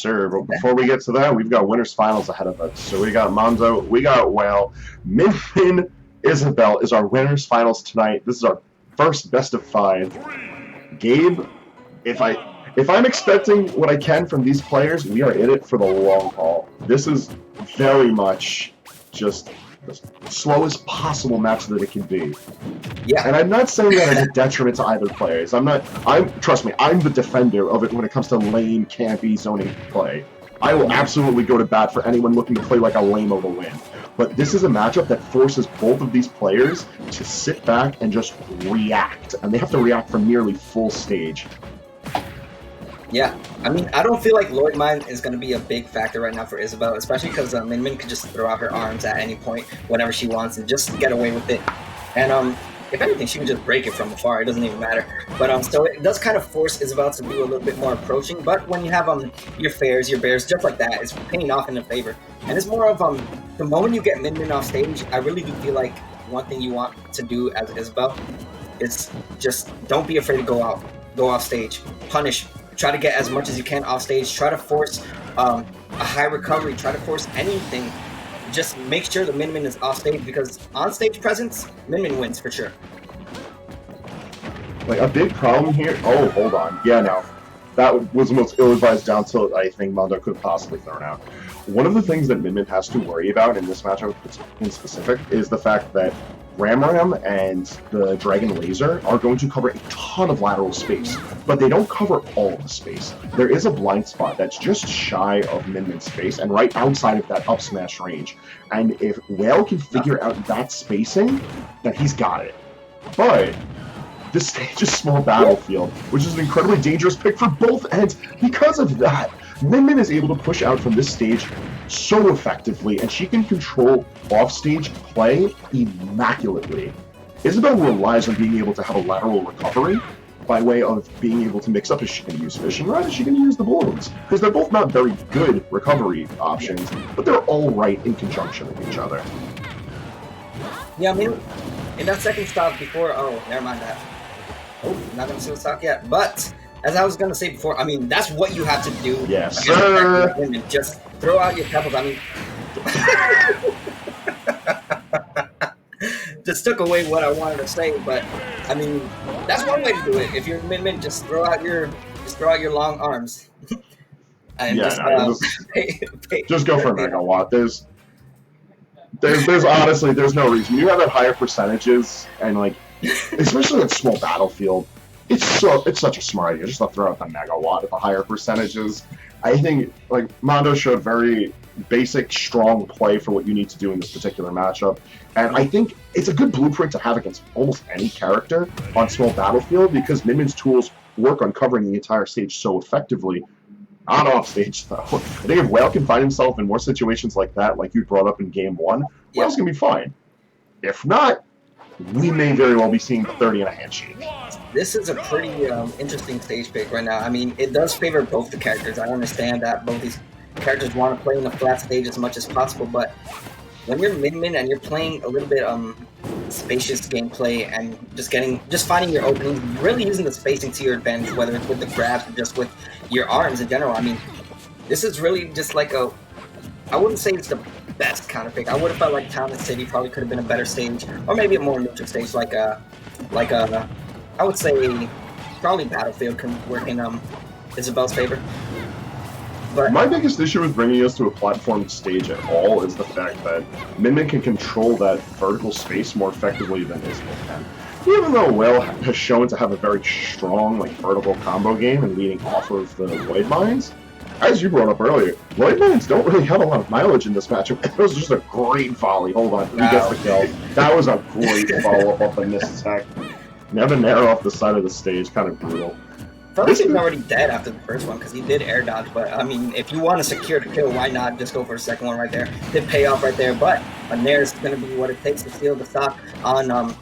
sir. But before we get to that, we've got winners finals ahead of us. So we got Mando, we got Whale, Min Min, Isabelle is our winners finals tonight. This is our first best of 5. Gabe, if I'm expecting what I can from these players, we are in it for the long haul. This is very much just the slowest possible match that it can be. Yeah. And I'm not saying that as a detriment to either players. Trust me, I'm the defender of it when it comes to lame, campy, zoning play. I will absolutely go to bat for anyone looking to play like a lame-o to win. But this is a matchup that forces both of these players to sit back and just react. And they have to react from nearly full stage. Yeah, I mean, I don't feel like Lloyd Mine is going to be a big factor right now for Isabelle, especially because Min Min could just throw out her arms at any point, whenever she wants, and just get away with it. And if anything, she can just break it from afar. It doesn't even matter. But so it does kind of force Isabelle to do a little bit more approaching. But when you have your fairs, your bears, just like that, it's paying off in the favor. And it's more of the moment you get Min Min off stage, I really do feel like one thing you want to do as Isabelle is just don't be afraid to go off stage, punish. Try to get as much as you can off stage. Try to force a high recovery. Try to force anything. Just make sure the Min Min is off stage, because on stage presence, Min Min wins for sure. Like, a big problem here. Oh, hold on. Yeah, no. That was the most ill-advised down tilt I think Mando could have possibly thrown out. One of the things that Min Min has to worry about in this matchup in specific is the fact that Ram and the Dragon Laser are going to cover a ton of lateral space, but they don't cover all of the space. There is a blind spot that's just shy of Min Min's space and right outside of that up smash range. And if Whale can figure out that spacing, then he's got it. But this stage is small battlefield, which is an incredibly dangerous pick for both ends. Because of that, Min Min is able to push out from this stage so effectively, and she can control offstage play immaculately. Isabelle relies on being able to have a lateral recovery by way of being able to mix up. Is she going to use fishing rod? Is she going to use the balloons? Because they're both not very good recovery options, but they're all right in conjunction with each other. Yeah, I mean, in that second stop before, oh, never mind that. Oh, not going to see the stock yet, but as I was going to say before, I mean, that's what you have to do. Yes, sir. Just throw out your pebbles. I mean, just took away what I wanted to say, but I mean, that's one way to do it. If you're Min Min, just throw out your long arms. And yeah, just go for a pay. megawatt. There's honestly, there's no reason. You have at higher percentages, and like, especially in small battlefield, it's such a smart idea just to throw out the megawatt at the higher percentages. I think like Mando showed very basic, strong play for what you need to do in this particular matchup, and I think it's a good blueprint to have against almost any character on small battlefield, because Min Min's tools work on covering the entire stage so effectively. Not off stage though. I think if Whale can find himself in more situations like that, like you brought up in Game 1, Whale's gonna be fine. If not, we may very well be seeing the 30 and a handshake. This is a pretty interesting stage pick right now. I mean, it does favor both the characters. I understand that both these characters want to play in the flat stage as much as possible, but when you're Min Min and you're playing a little bit spacious gameplay and just finding your openings, really using the spacing to your advantage, whether it's with the grabs or just with your arms in general. I mean, this is really just like I wouldn't say it's the best counter pick. I would have felt like Town and City probably could have been a better stage, or maybe a more neutral stage, like I would say probably Battlefield can work in Isabelle's favor. But my biggest issue with bringing us to a platform stage at all is the fact that Min Min can control that vertical space more effectively than Isabelle can. Even though Whale has shown to have a very strong vertical combo game and leading off of the Void Mines, as you brought up earlier, Void Mines don't really have a lot of mileage in this matchup. It was just a great volley. Hold on, he gets the kill. That was a great follow-up off the missed attack. Never narrow off the side of the stage, kind of brutal. Probably he's already dead after the first one because he did air dodge, but I mean, if you want to secure the kill, why not just go for the second one right there? Did pay off right there, but a nair is going to be what it takes to steal the stock on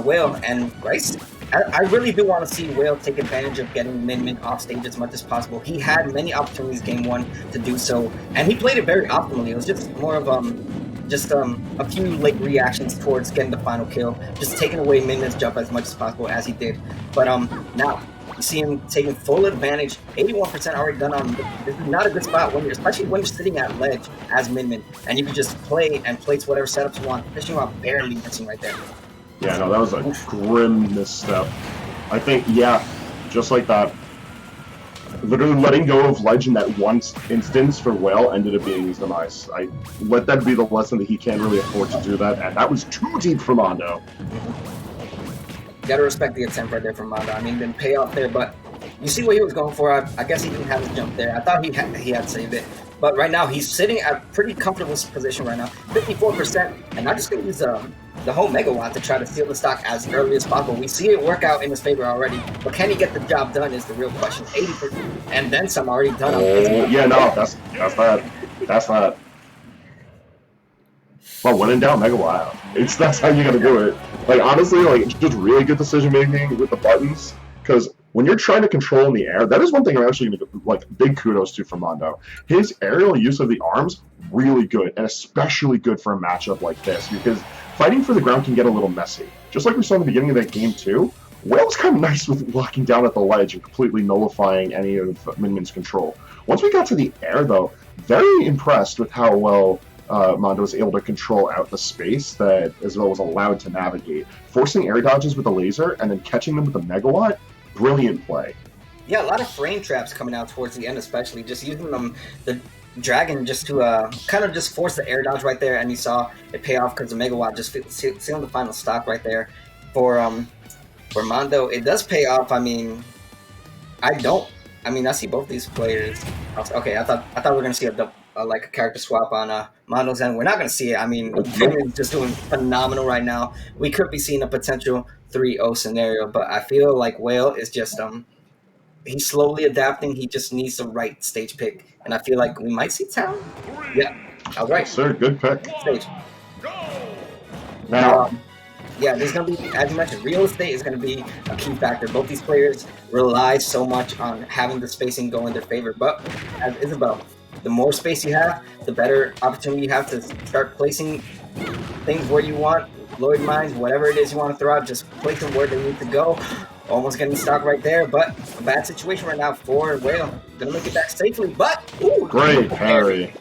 Whale. And Grace, I really do want to see Whale take advantage of getting Min Min off stage as much as possible. He had many opportunities game 1 to do so, and he played it very optimally. It was just more of a few late reactions towards getting the final kill, just taking away Min Min's jump as much as possible as he did. But now You see him taking full advantage. 81% already done on. This is not a good spot when especially when you're sitting at ledge as Min, and you can just play and place whatever setups you want. Fishing out barely missing right there. Yeah, no, that was a grim misstep. I think, yeah, just like that. Literally letting go of ledge in that one instance for Whale ended up being his demise. I let that be the lesson that he can't really afford to do that, and that was too deep for Mando. Gotta respect the attempt right there from Mando. I mean, didn't pay off there, but you see what he was going for. I guess he didn't have his jump there. I thought he had saved it, but right now he's sitting at a pretty comfortable position right now, 54%, and I just think he's the whole megawatt to try to steal the stock as early as possible. We see it work out in his favor already, but can he get the job done is the real question. 80%, and then some already done. Oh, yeah, no, that's that. Well, when in doubt, megawatt. That's how you gotta do it. Like, honestly, like, just really good decision making with the buttons, because when you're trying to control in the air, that is one thing I'm actually gonna give, like, big kudos to from Mando. His aerial use of the arms, really good, and especially good for a matchup like this, because fighting for the ground can get a little messy. Just like we saw in the beginning of that game too, Whale was kind of nice with locking down at the ledge and completely nullifying any of Min-Min's control. Once we got to the air though, very impressed with how well Mando was able to control out the space that Isabelle was allowed to navigate. Forcing air dodges with the laser and then catching them with the megawatt, brilliant play. Yeah, a lot of frame traps coming out towards the end, especially just using them the dragon just to kind of just force the air dodge right there, and you saw it pay off because the megawatt just sealing the final stock right there for Mando. It does pay off. I mean, I see both these players. Okay, I thought we were gonna see like a character swap on Mando's end. We're not gonna see it. I mean, Min is just doing phenomenal right now. We could be seeing a potential 3-0 scenario, but I feel like Whale is just he's slowly adapting. He just needs the right stage pick, and I feel like we might see Town. Yeah, I was right. Yes, sir, good pick. Stage. Now, yeah, there's gonna be, as you mentioned, real estate is gonna be a key factor. Both these players rely so much on having the spacing go in their favor. But as Isabelle, the more space you have, the better opportunity you have to start placing things where you want. Lloyd mines, whatever it is you want to throw out, just place them where they need to go. Almost getting stock right there, but a bad situation right now for Whale. Gonna make it back safely, but ooh, great parry.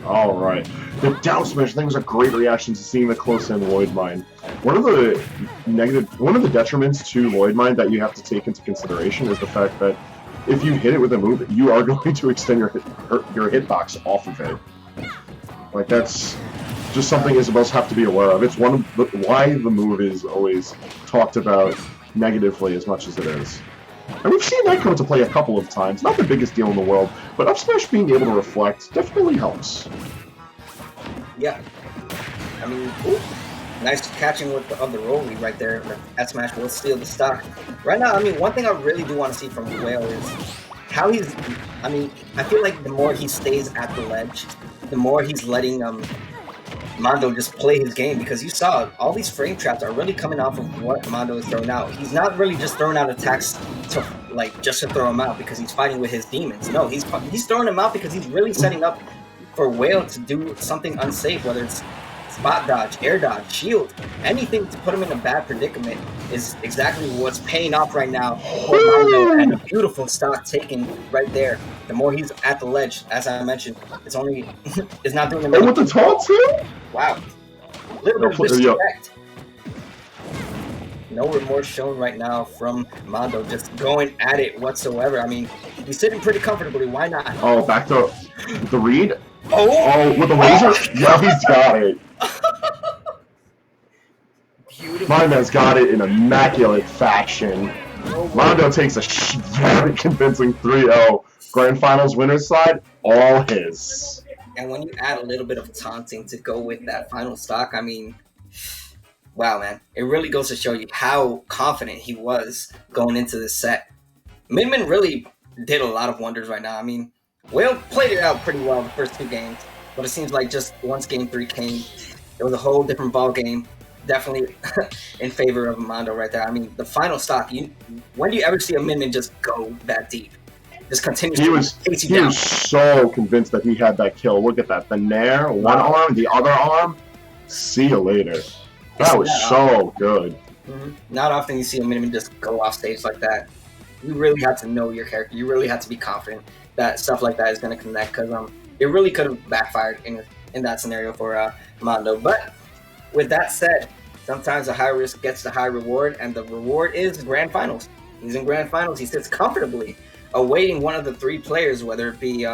All right, the down smash thing was a great reaction to seeing the close-in Lloyd mine. One of the detriments to Lloyd mine that you have to take into consideration is the fact that if you hit it with a move, you are going to extend your hitbox off of it. Like, that's just something Isabelle's have to be aware of. It's one of why the move is always talked about negatively as much as it is. And we've seen that come into play a couple of times. Not the biggest deal in the world, but up smash being able to reflect definitely helps. Yeah. I mean, ooh, nice catching with the rolly right there. The S smash will steal the stock. Right now, I mean, one thing I really do want to see from Whale is how he's. I mean, I feel like the more he stays at the ledge, the more he's letting Mando just play his game, because you saw all these frame traps are really coming off of what Mando is throwing out. He's not really just throwing out attacks to just to throw them out because he's fighting with his demons. No, he's throwing them out because he's really setting up for Whale to do something unsafe, whether it's spot dodge, air dodge, shield, anything to put him in a bad predicament is exactly what's paying off right now for Mando, and a beautiful stock taken right there. The more he's at the ledge, as I mentioned, it's not doing him. And with the taunt too? Wow. A little bit of disrespect. No remorse shown right now from Mando, just going at it whatsoever. I mean, he's sitting pretty comfortably. Why not? Oh, back to the read? Oh, with the laser? Yeah, he's got it. Beautiful. My man's got it in immaculate fashion. Mando takes a very convincing 3-0. Grand Finals winner's side, all his. And when you add a little bit of taunting to go with that final stock, I mean, wow, man. It really goes to show you how confident he was going into this set. Min really did a lot of wonders right now. I mean, Whale played it out pretty well the first two games, but it seems like just once game 3 came, it was a whole different ball game. Definitely in favor of Mando right there. I mean, the final stock, when do you ever see a Min just go that deep? Just continues he was so convinced that he had that kill. Look at that. The nair, one arm, the other arm. See you later. That was so good. Mm-hmm. Not often you see a Min just go off stage like that. you really have to know your character. You really have to be confident that stuff like that is going to connect, because it really could have backfired in that scenario for Mando. But with that said, sometimes the high risk gets the high reward, and the reward is grand finals. He's in grand finals. He sits comfortably, awaiting one of the three players, whether it be